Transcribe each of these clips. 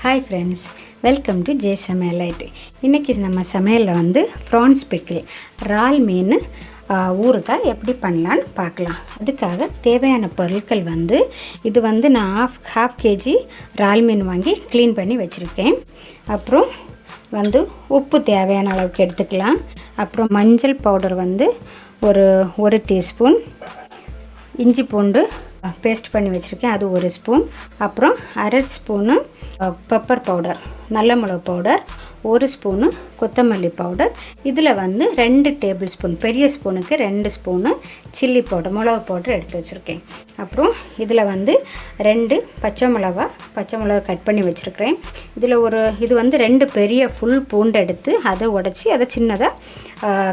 Hi friends, welcome to J Samayalite. இன்னைக்கு நம்ம சமையல்ல வந்து prawns pickle இறால் மீன் ஊறுகாய் எப்படி பண்ணலாம்னு பார்க்கலாம். அதுக்காக தேவையான பொருட்கள் வந்து இது வந்து நான் half kg இறால் மீன் வாங்கி க்ளீன் பண்ணி வச்சிருக்கேன். அப்புறம் வந்து உப்பு தேவையான அளவுக்கு எடுத்துக்கலாம். அப்புறம் மஞ்சள் பவுடர் வந்து ஒரு டீஸ்பூன், இஞ்சி பூண்டு பேஸ்ட் பண்ணி வச்சுருக்கேன் அது 1 ஸ்பூன், அப்புறம் அரை ஸ்பூனு பெப்பர் பவுடர் நல்ல மிளகு பவுடர், 1 ஸ்பூனு கொத்தமல்லி பவுடர், இதில் வந்து 2 டேபிள் ஸ்பூன் பெரிய ஸ்பூனுக்கு 2 ஸ்பூனு சில்லி பவுடர் மிளகு பவுடர் எடுத்து வச்சுருக்கேன். அப்புறம் இதில் வந்து 2 பச்சை மிளகா கட் பண்ணி வச்சுருக்கிறேன். இதில் இது வந்து 2 பெரிய ஃபுல் பூண்டு எடுத்து அதை உடச்சி அதை சின்னதாக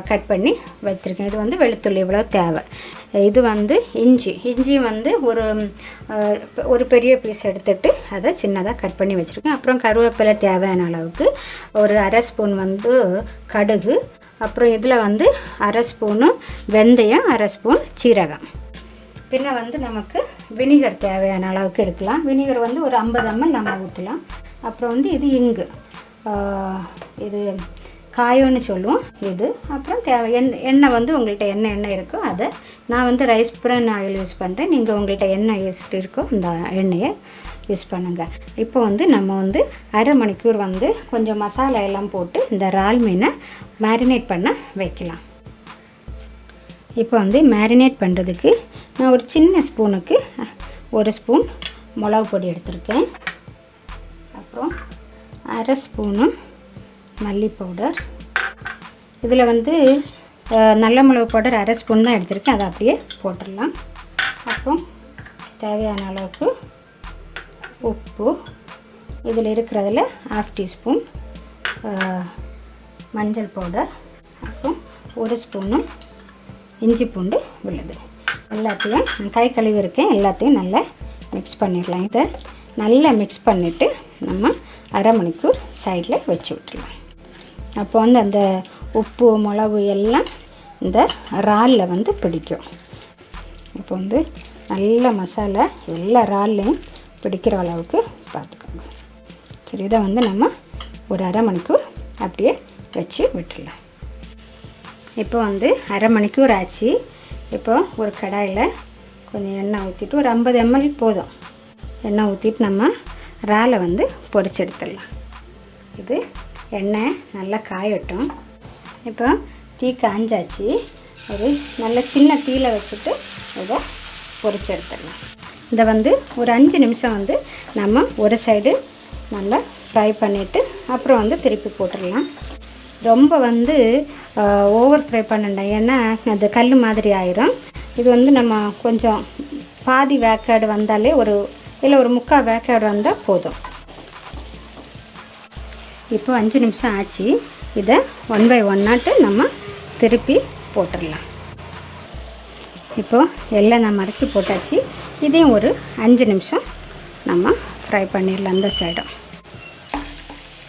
கட் பண்ணி வச்சுருக்கேன். இது வந்து வெளுத்துள்ளி இவ்வளோ தேவை. இது வந்து இஞ்சி வந்து ஒரு பெரிய பீஸ் எடுத்துட்டு அதை சின்னதாக கட் பண்ணி வச்சுருக்கேன். அப்புறம் கருவேப்பிலை தேவையான அளவுக்கு ஒரு அரை ஸ்பூன் வந்து கடுகு, அப்புறம் இதில் வந்து அரை ஸ்பூனு வெந்தயம், அரை ஸ்பூன் சீரகம். பின்ன வந்து நமக்கு வினிகர் தேவையான அளவுக்கு எடுக்கலாம். வினிகர் வந்து ஒரு 50 ml நம்ம ஊற்றலாம். அப்புறம் வந்து இது இங்கு இது காயோன்னு சொல்லுவோம் இது. அப்புறம் எண்ணெய் வந்து உங்கள்கிட்ட எண்ணெய் இருக்கோ அதை நான் வந்து ரைஸ் பிரான் ஆயில் யூஸ் பண்ணுறேன். நீங்கள் உங்கள்கிட்ட எண்ணெய் இருக்கோ இந்த எண்ணெயை யூஸ் பண்ணுங்கள். இப்போ வந்து நம்ம வந்து அரை மணிக்கூர் வந்து கொஞ்சம் மசாலா எல்லாம் போட்டு இந்த இறால் மீனை மேரினேட் பண்ண வைக்கலாம். இப்போ வந்து மேரினேட் பண்ணுறதுக்கு நான் ஒரு சின்ன ஸ்பூனுக்கு 1 ஸ்பூன் மிளகு பொடி எடுத்திருக்கேன். அப்புறம் அரை ஸ்பூனு மல்லி பவுடர், இதில் வந்து நல்ல மிளகு பவுடர் அரை ஸ்பூன் தான் எடுத்திருக்கேன், அதை அப்படியே போட்டுடலாம். அப்புறம் தேவையான அளவுக்கு உப்பு, இதில் இருக்கிறதில் 1/2 டீஸ்பூன் மஞ்சள் பவுடர், அப்புறம் 1 ஸ்பூனு இஞ்சி பூண்டு விழுது. எல்லாத்தையும் கை கழுவி இருக்கேன், எல்லாத்தையும் நல்லா மிக்ஸ் பண்ணிடலாம். இதை நல்லா மிக்ஸ் பண்ணிவிட்டு நம்ம அரை மணிக்கூர் சைடில் வச்சு விட்டுடலாம். அப்போ வந்து அந்த உப்பு மிளகு எல்லாம் இந்த இறாலில் வந்து பிடிக்கும். இப்போ வந்து நல்ல மசாலா எல்லா இறால்லையும் பிடிக்கிற அளவுக்கு பார்த்துக்கோங்க. சரி, இதை வந்து நம்ம ஒரு அரை மணிக்கூர் அப்படியே வச்சு விட்டுடலாம். இப்போ வந்து அரை மணிக்கூர் ஆச்சு. இப்போ ஒரு கடாயில் கொஞ்சம் எண்ணெய் ஊற்றிட்டு ஒரு 50 ml போதும் எண்ணெய் ஊற்றிட்டு நம்ம இறாலை வந்து பொரிச்சு எடுத்துடலாம். இது எண்ணெய் நல்லா காயட்டும். இப்போ தீ காஞ்சாச்சு. ஒரு நல்ல சின்ன தீயில் வச்சுட்டு இதை பொரிச்சு எடுத்துடலாம். இதை வந்து ஒரு 5 நிமிஷம் வந்து நம்ம ஒரு சைடு நல்லா ஃப்ரை பண்ணிவிட்டு அப்புறம் வந்து திருப்பி போட்டுடலாம். ரொம்ப வந்து ஓவர் ஃப்ரை பண்ணண்டேன், ஏன்னா அது கல் மாதிரி ஆயிரும். இது வந்து நம்ம கொஞ்சம் பாதி வேக்காடு வந்தாலே இல்லை ஒரு 3/4 வேக்காடு வந்தால் போதும். இப்போ 5 நிமிஷம் ஆச்சு. இதை 1 by 1 நம்ம திருப்பி போட்டுடலாம். இப்போது எல்லாம் நம்ம அரைச்சி போட்டாச்சு. இதையும் ஒரு 5 நிமிஷம் நம்ம ஃப்ரை பண்ணிடலாம் அந்த சைடும்.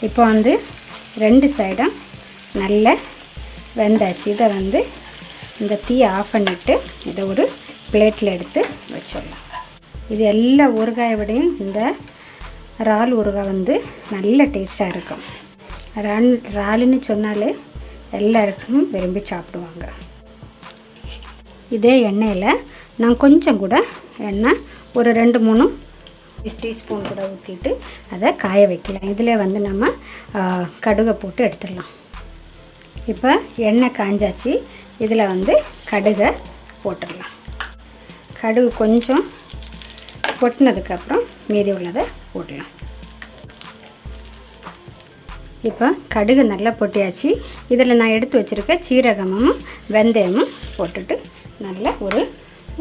இப்போ வந்து 2 சைடும் நல்ல வெந்தாச்சு. இதை வந்து இந்த தீயை ஆஃப் பண்ணிவிட்டு இதை ஒரு பிளேட்டில் எடுத்து வச்சிடலாம். இது எல்லா ஊறுகாயை விடையும் இந்த இறால் ஊறுகாய் வந்து நல்ல டேஸ்ட்டாக இருக்கும். இறாலுன்னு சொன்னாலே எல்லாருக்கும் விரும்பி சாப்பிடுவாங்க. இதே எண்ணெயில் நான் கொஞ்சம் கூட எண்ணெய் ஒரு 2-3 டீஸ்பூன் கூட ஊற்றிட்டு அதை காய வைக்கலாம். இதில் வந்து நம்ம கடுகை போட்டு எடுத்துடலாம். இப்போ எண்ணெய் காஞ்சாச்சு. இதில் வந்து கடுகை போட்டுடலாம். கடுகு கொஞ்சம் கொட்டினதுக்கப்புறம் மீதி உள்ளதை போடலாம். இப்போ கடுகு நல்லா பொட்டியாச்சு. இதில் நான் எடுத்து வச்சுருக்க சீரகமும் வெந்தயமும் போட்டுட்டு நல்லா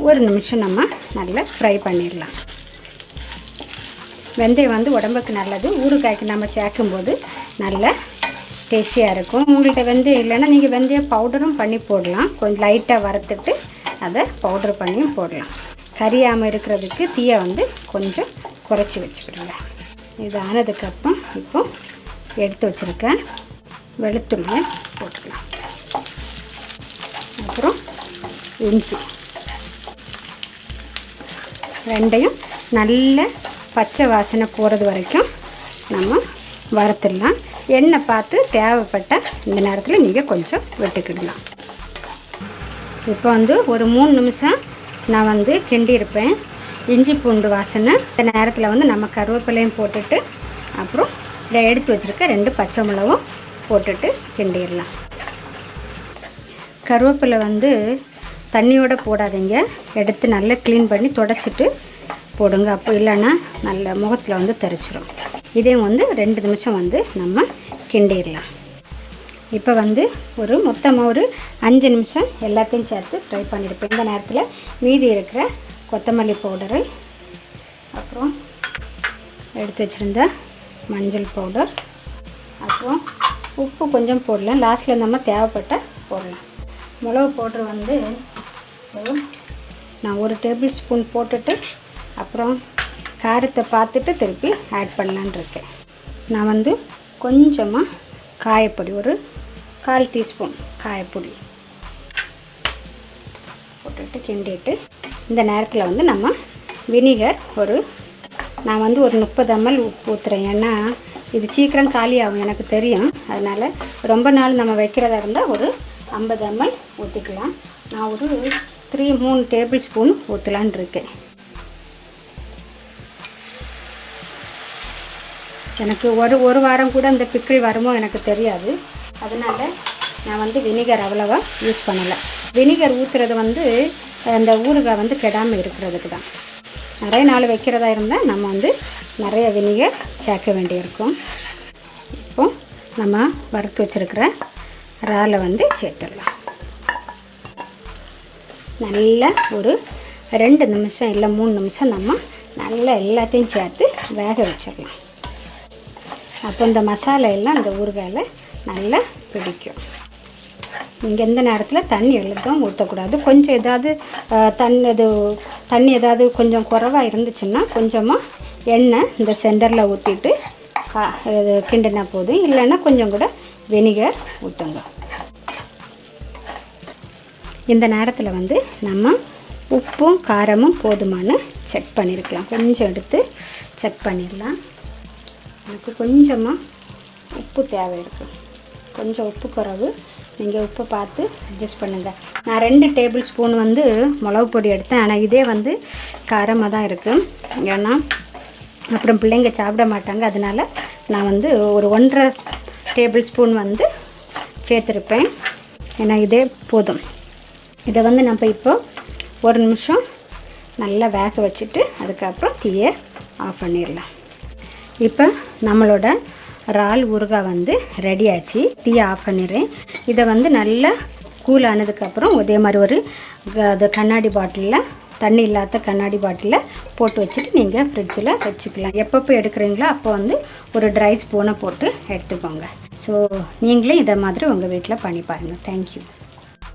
ஒரு நிமிஷம் நம்ம நல்லா ஃப்ரை பண்ணிடலாம். வெந்தயம் வந்து உடம்புக்கு நல்லது. ஊறுகாய்க்கு நம்ம சேர்க்கும்போது நல்லா டேஸ்டியாக இருக்கும். உங்கள்கிட்ட வெந்தயம் இல்லைன்னா நீங்கள் வெந்தயம் பவுடரும் பண்ணி போடலாம். கொஞ்சம் லைட்டாக வறுத்துட்டு அதை பவுடர் பண்ணியும் போடலாம். கரியாமல் இருக்கிறதுக்கு தீயை வந்து கொஞ்சம் குறைச்சி வச்சுக்கிடுங்க. இது ஆனதுக்கப்புறம் இப்போ எடுத்து வச்சுருக்கேன் வெளுத்துள்ளியை போட்டுக்கலாம். அப்புறம் இஞ்சி ரெண்டையும் நல்ல பச்சை வாசனை போகிறது வரைக்கும் நம்ம வறுத்துடலாம். எண்ணெய் பார்த்து தேவைப்பட்ட இந்த நேரத்தில் நீங்கள் கொஞ்சம் விட்டுக்கிடலாம். இப்போ வந்து ஒரு 3 நிமிஷம் நான் வந்து கிண்டியிருப்பேன். இஞ்சி பூண்டு வாசனை இந்த நேரத்தில் வந்து நம்ம கருவேப்பிலையும் போட்டுட்டு அப்புறம் எடுத்து வச்சுருக்க 2 பச்சை மிளகும் போட்டுட்டு கிண்டிடலாம். கருவேப்பிலை வந்து தண்ணியோடு போடாதீங்க, எடுத்து நல்லா க்ளீன் பண்ணி தொடச்சிட்டு போடுங்க. அப்போ இல்லைன்னா நல்ல முகத்தில் வந்து தெரிச்சிடும். இதையும் வந்து 2 நிமிஷம் வந்து நம்ம கிண்டிடலாம். இப்போ வந்து மொத்தமாக ஒரு 5 நிமிஷம் எல்லாத்தையும் சேர்த்து ஃப்ரை பண்ணியிருப்பேன். இந்த நேரத்தில் மீதி இருக்கிற கொத்தமல்லி பவுடரு, அப்புறம் எடுத்து வச்சுருந்த மஞ்சள் பவுடர், அப்புறம் உப்பு கொஞ்சம் போடலாம். லாஸ்ட்டில் நம்ம தேவைப்பட்ட போடலாம். மிளகு பவுட்ரு வந்து நான் 1 டேபிள் ஸ்பூன் போட்டுட்டு அப்புறம் காரத்தை பார்த்துட்டு திருப்பி ஆட் பண்ணலான் இருக்கேன். நான் வந்து கொஞ்சமாக காயப்பொடி ஒரு 1/4 டீஸ்பூன் காயப்பொடி போட்டுட்டு கிண்டிட்டு இந்த நேரத்தில் வந்து நம்ம வினிகர் நான் வந்து ஒரு 30 ml ஊற்றுறேன். ஏன்னா இது சீக்கிரம் காலி ஆகும் எனக்கு தெரியும். அதனால் ரொம்ப நாள் நம்ம வைக்கிறதா இருந்தால் ஒரு 50 ml ஊற்றிக்கலாம். நான் ஒரு 3 டேபிள் ஸ்பூன் ஊற்றலான் இருக்கேன். எனக்கு ஒரு வாரம் கூட இந்த பிக்கிள் வருமோ எனக்கு தெரியாது. அதனால் நான் வந்து வினிகர் அவ்வளோவா யூஸ் பண்ணலை. வினிகர் ஊற்றுறது வந்து அந்த ஊறுகாய் வந்து கெடாமல் இருக்கிறதுக்கு தான். நிறைய நாள் வைக்கிறதா இருந்தால் நம்ம வந்து நிறைய வினிகர் சேர்க்க வேண்டியிருக்கும். இப்போது நம்ம வறுத்து வச்சுருக்கிற இறாலை வந்து சேர்த்துடலாம். நல்லா ஒரு 2 நிமிஷம் இல்லை 3 நிமிஷம் நம்ம நல்லா எல்லாத்தையும் சேர்த்து வேக வச்சிடலாம். அப்போ இந்த மசாலா எல்லாம் அந்த ஊறுகாயில் நல்லா பிடிக்கும். நீங்கள் எந்த நேரத்தில் தண்ணி எழுதும் ஊற்றக்கூடாது. கொஞ்சம் ஏதாவது தண்ணி ஏதாவது கொஞ்சம் குறைவாக இருந்துச்சுன்னா கொஞ்சமாக எண்ணெய் இந்த சென்டரில் ஊற்றிட்டு கிண்டினா போதும். இல்லைன்னா கொஞ்சம் கூட வினிகர் ஊற்றுங்க. இந்த நேரத்தில் வந்து நம்ம உப்பும் காரமும் போதுமானு செக் பண்ணியிருக்கலாம். கொஞ்சம் எடுத்து செக் பண்ணிடலாம். எனக்கு கொஞ்சமாக உப்பு தேவை இருக்குது. கொஞ்சம் உப்பு குறைவு, நீங்கள் உப்பு பார்த்து அட்ஜஸ்ட் பண்ணுங்கள். நான் 2 டேபிள் ஸ்பூன் வந்து மிளகு பொடி எடுத்தேன். ஆனால் இதே வந்து காரமாக தான் இருக்குது. ஏன்னா அப்புறம் பிள்ளைங்க சாப்பிட மாட்டாங்க. அதனால் நான் வந்து ஒரு 1.5 டேபிள் ஸ்பூன் வந்து சேர்த்துருப்பேன். ஏன்னா இதே போதும். இதை வந்து நம்ம இப்போ 1 நிமிஷம் நல்லா வேக வச்சுட்டு அதுக்கப்புறம் தீயை ஆஃப் பண்ணிடலாம். இப்போ நம்மளோட இறால் ஊறுகாய் வந்து ரெடி ஆச்சு. தீயை ஆஃப் பண்ணிடுறேன். இதை வந்து நல்லா கூல் ஆனதுக்கப்புறம் அதே மாதிரி அது கண்ணாடி பாட்டிலில், தண்ணி இல்லாத கண்ணாடி பாட்டிலில் போட்டு வச்சுட்டு நீங்கள் ஃப்ரிட்ஜில் வச்சுக்கலாம். எப்பப்போ எடுக்கிறீங்களோ அப்போ வந்து ஒரு ட்ரை ஸ்பூனை போட்டு எடுத்துக்கோங்க. ஸோ நீங்களே இதை மாதிரி உங்கள் வீட்டில் பண்ணி பாருங்கள். தேங்க்யூ.